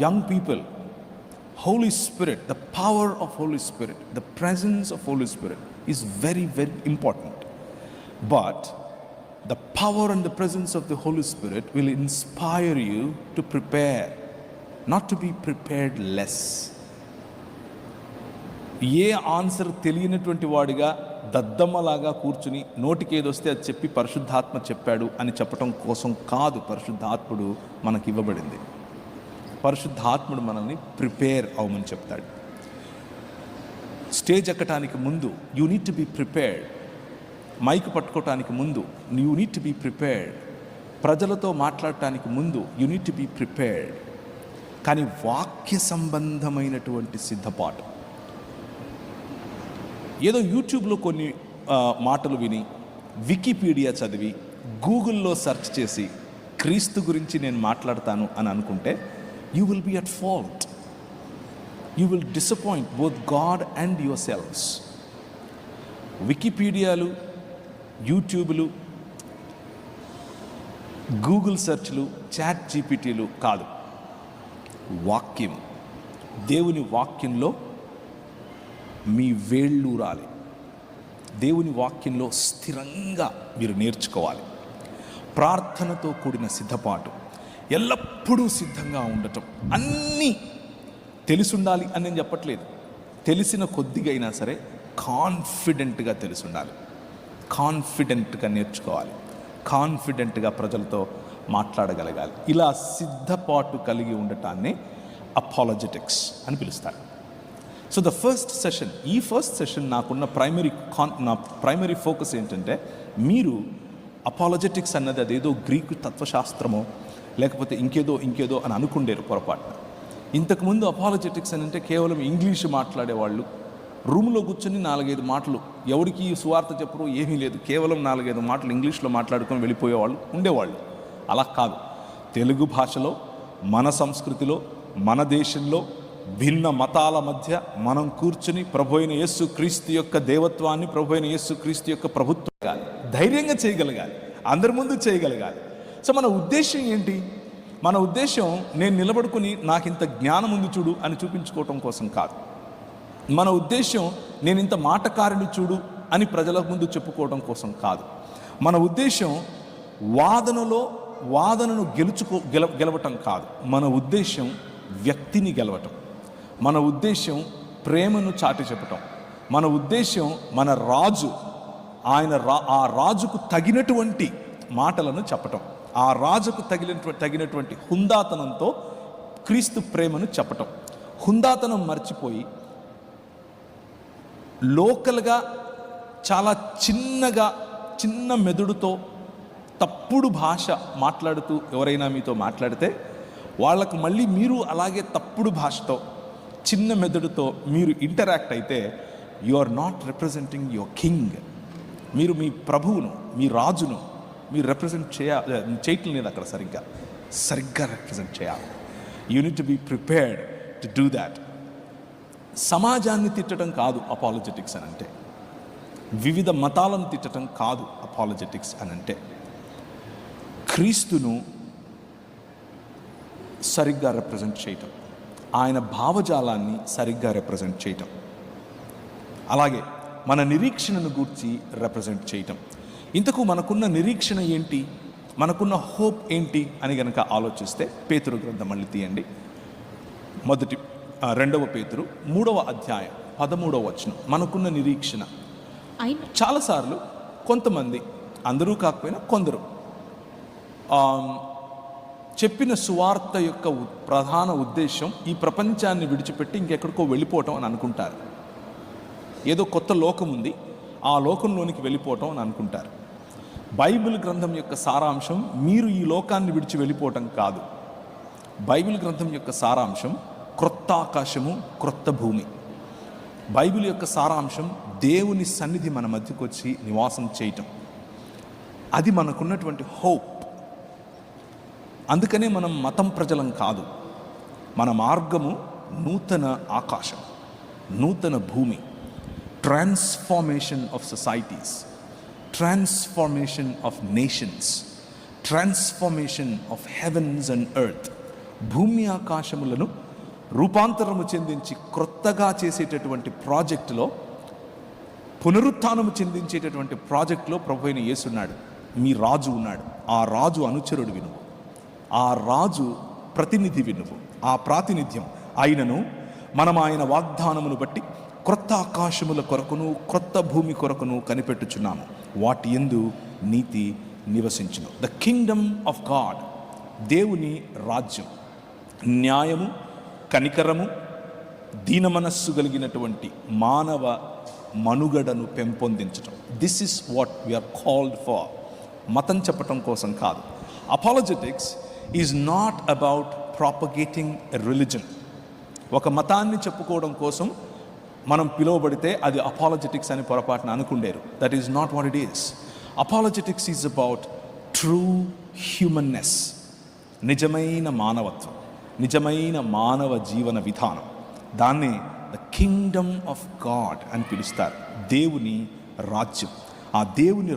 young people, Holy Spirit, the power of Holy Spirit, the presence of Holy Spirit is very, very important. But the power and the presence of the Holy Spirit will inspire you to prepare, not to be prepared less. A answer తెలియనటువంటి వాడిగా దద్దమ్మలాగా కూర్చుని నోటికి ఏదొస్తే అది చెప్పి పరిశుద్ధాత్మ చెప్పాడు అని చెప్పటం కోసం కాదు పరిశుద్ధాత్ముడు మనకి ఇవ్వబడింది. పరిశుద్ధాత్ముడు మనల్ని ప్రిపేర్ అవ్వమని చెప్తాడు. స్టేజ్ ఎక్కటానికి ముందు you need to be prepared. Mic పట్టుకోవటానికి ముందు you need to be prepared. ప్రజలతో మాట్లాడటానికి ముందు you need to be prepared. కానీ వాక్య సంబంధమైనటువంటి సిద్ధపాటు, ఏదో యూట్యూబ్లో కొన్ని మాటలు విని, వికీపీడియా చదివి, గూగుల్లో సెర్చ్ చేసి క్రీస్తు గురించి నేను మాట్లాడతాను అని అనుకుంటే you will be at fault. You will disappoint both God and yourselves. వికీపీడియాలు, యూట్యూబ్లు, గూగుల్ సెర్చ్లు, చాట్ జీపీటీలు కాదు, వాక్యం. దేవుని వాక్యంలో మీ వేళ్ళు రాలి. దేవుని వాక్యంలో స్థిరంగా మీరు నేర్చుకోవాలి. ప్రార్థనతో కూడిన సిద్ధపాటు, ఎల్లప్పుడూ సిద్ధంగా ఉండటం. అన్నీ తెలిసి ఉండాలి అని నేను చెప్పట్లేదు. తెలిసిన కొద్దిగా అయినా సరే కాన్ఫిడెంట్గా తెలిసి ఉండాలి. కాన్ఫిడెంట్గా నేర్చుకోవాలి. కాన్ఫిడెంట్గా ప్రజలతో మాట్లాడగలగాలి. ఇలా సిద్ధపాటు కలిగి ఉండటాన్ని అపాలజెటిక్స్ అని పిలుస్తారు. సో ద ఫస్ట్ సెషన్, ఈ ఫస్ట్ సెషన్ నాకున్న ప్రైమరీ ఫోకస్ ఏంటంటే, మీరు అపాలజెటిక్స్ అన్నది అదేదో గ్రీకు తత్వశాస్త్రమో లేకపోతే ఇంకేదో అని అనుకుండేరు పొరపాటున. ఇంతకుముందు అపాలజెటిక్స్ అని అంటే కేవలం ఇంగ్లీష్ మాట్లాడేవాళ్ళు, రూమ్లో కూర్చొని 4-5 మాటలు, ఎవరికి సువార్త చెప్పరు, ఏమీ లేదు, కేవలం 4-5 మాటలు ఇంగ్లీష్లో మాట్లాడుకొని వెళ్ళిపోయేవాళ్ళు ఉండేవాళ్ళు. అలా కాదు. తెలుగు భాషలో, మన సంస్కృతిలో, మన దేశంలో, భిన్న మతాల మధ్య మనం కూర్చుని ప్రభు అయిన యేసు క్రీస్తు యొక్క దేవత్వాన్ని, ప్రభు అయిన యేసు క్రీస్తు యొక్క ప్రభుత్వం ధైర్యంగా చేయగలగాలి, అందరి ముందు చేయగలగాలి. సో మన ఉద్దేశం ఏంటి? మన ఉద్దేశం నేను నిలబడుకుని నాకు ఇంత జ్ఞానం ఉంది చూడు అని చూపించుకోవటం కోసం కాదు. మన ఉద్దేశం నేను ఇంత మాటకారిని చూడు అని ప్రజల ముందు చెప్పుకోవడం కోసం కాదు. మన ఉద్దేశం వాదనను గెలవటం కాదు. మన ఉద్దేశం వ్యక్తిని గెలవటం. మన ఉద్దేశం ప్రేమను చాటి చెప్పటం. మన ఉద్దేశం మన రాజు, ఆ రాజుకు తగినటువంటి మాటలను చెప్పటం. ఆ రాజుకు తగినటువంటి హుందాతనంతో క్రీస్తు ప్రేమను చెప్పటం. హుందాతనం మర్చిపోయి లోకల్గా చాలా చిన్న మెదడుతో తప్పుడు భాష మాట్లాడుతూ ఎవరైనా మీతో మాట్లాడితే వాళ్ళకు మళ్ళీ మీరు అలాగే తప్పుడు భాషతో, చిన్న మెదడుతో మీరు ఇంటరాక్ట్ అయితే you are not representing your king. మీరు మీ ప్రభువును, మీ రాజును మీరు రిప్రజెంట్ చేయటం లేదు. అక్కడ సరిగ్గా రిప్రజెంట్ చేయాలి. You need to be prepared to do that. సమాజాన్ని తిట్టడం కాదు అపాలజెటిక్స్ అని అంటే. వివిధ మతాలను తిట్టడం కాదు అపాలజెటిక్స్ అని అంటే. క్రీస్తును సరిగ్గా రిప్రజెంట్ చేయటం, ఆయన భావజాలాన్ని సరిగ్గా రిప్రజెంట్ చేయటం, అలాగే మన నిరీక్షణను గూర్చి రిప్రజెంట్ చేయటం. ఇంతకు మనకున్న నిరీక్షణ ఏంటి, మనకున్న హోప్ ఏంటి అని కనుక ఆలోచిస్తే, పేతురు గ్రంథం మళ్ళీ తీయండి. 2 పేతురు 3వ అధ్యాయం 13వ వచనం. మనకున్న నిరీక్షణ. చాలాసార్లు కొంతమంది, అందరూ కాకపోయినా కొందరు, చెప్పిన సువార్త యొక్క ప్రధాన ఉద్దేశం ఈ ప్రపంచాన్ని విడిచిపెట్టి ఇంకెక్కడికో వెళ్ళిపోవటం అని అనుకుంటారు. ఏదో కొత్త లోకం ఉంది, ఆ లోకంలోనికి వెళ్ళిపోవటం అని అనుకుంటారు. బైబిల్ గ్రంథం యొక్క సారాంశం మీరు ఈ లోకాన్ని విడిచి వెళ్ళిపోవటం కాదు. బైబిల్ గ్రంథం యొక్క సారాంశం క్రొత్త ఆకాశము, క్రొత్త భూమి. బైబిల్ యొక్క సారాంశం దేవుని సన్నిధి మన మధ్యకు వచ్చి నివాసం చేయటం. అది మనకున్నటువంటి హోప్. అందుకనే మనం మతం ప్రజలం కాదు. మన మార్గము నూతన ఆకాశం, నూతన భూమి. Transformation of societies, transformation of nations, transformation of heavens and earth. భూమి ఆకాశములను రూపాంతరము చెందించి క్రొత్తగా చేసేటటువంటి ప్రాజెక్టులో, పునరుత్థానము చెందించేటటువంటి ప్రాజెక్టులో ప్రభు అయిన యేసు ఉన్నాడు. మీ రాజు ఉన్నాడు. ఆ రాజు అనుచరుడు వినువు, ఆ రాజు ప్రతినిధి వినువు. ఆ ప్రాతినిధ్యం అయినను మనం ఆయన వాగ్దానమును బట్టి క్రొత్త ఆకాశముల కొరకును క్రొత్త భూమి కొరకును కనిపెట్టుచున్నాము, వాటి యందు నీతి నివసించును. ద కింగ్డమ్ ఆఫ్ గాడ్, దేవుని రాజ్యం, న్యాయము, కనికరము, దీన మనస్సు కలిగినటువంటి మానవ మనుగడను పెంపొందించటం. This is what we're called for. మతం చెప్పటం కోసం కాదు. Apologetics is not about propagating religion. ఒక మతాన్ని చెప్పుకోవడం కోసం మనం పిలువబడితే అది అపాలజెటిక్స్ అని పొరపాటున అనుకుండేరు. That is not what it is. Apologetics is about true humanness, నిజమైన మానవత్వం, నిజమైన మానవ జీవన విధానం. దాన్నే ద కింగ్డమ్ ఆఫ్ గాడ్ అని పిలుస్తారు. దేవుని రాజ్యం. ఆ దేవుని